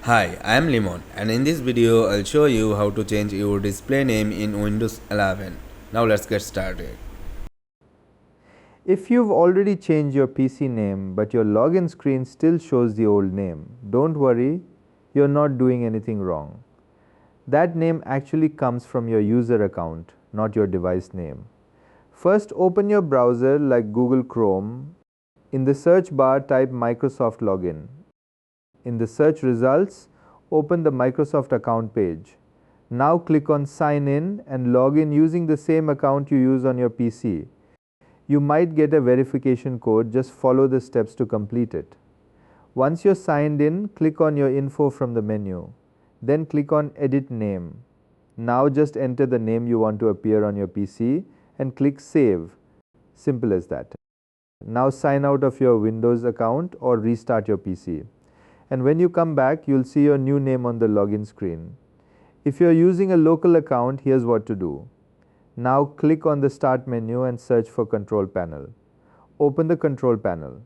Hi, I am Limon, and in this video I'll show you how to change your display name in Windows 11. Now let's get started. If you've already changed your PC name but your login screen still shows the old name, don't worry, you're not doing anything wrong. That name actually comes from your user account, not your device name. First, open your browser like Google Chrome. In the search bar, type Microsoft Login. In the search results, open the Microsoft account page. Now click on Sign In and log in using the same account you use on your PC. You might get a verification code, just follow the steps to complete it. Once you're signed in, click on your info from the menu. Then click on Edit Name. Now just enter the name you want to appear on your PC and click Save. Simple as that. Now sign out of your Windows account or restart your PC. And when you come back, you'll see your new name on the login screen. If you're using a local account, here's what to do. Now click on the Start menu and search for Control Panel. Open the Control Panel.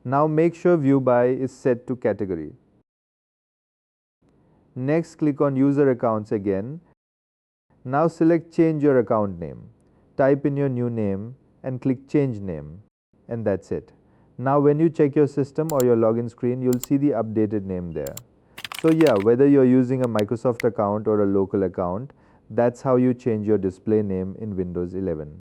Now make sure View By is set to Category. Next, click on User Accounts again. Now select Change Your Account Name. Type in your new name and click Change Name. And that's it. Now when you check your system or your login screen, you'll see the updated name there. So yeah, whether you're using a Microsoft account or a local account, that's how you change your display name in Windows 11.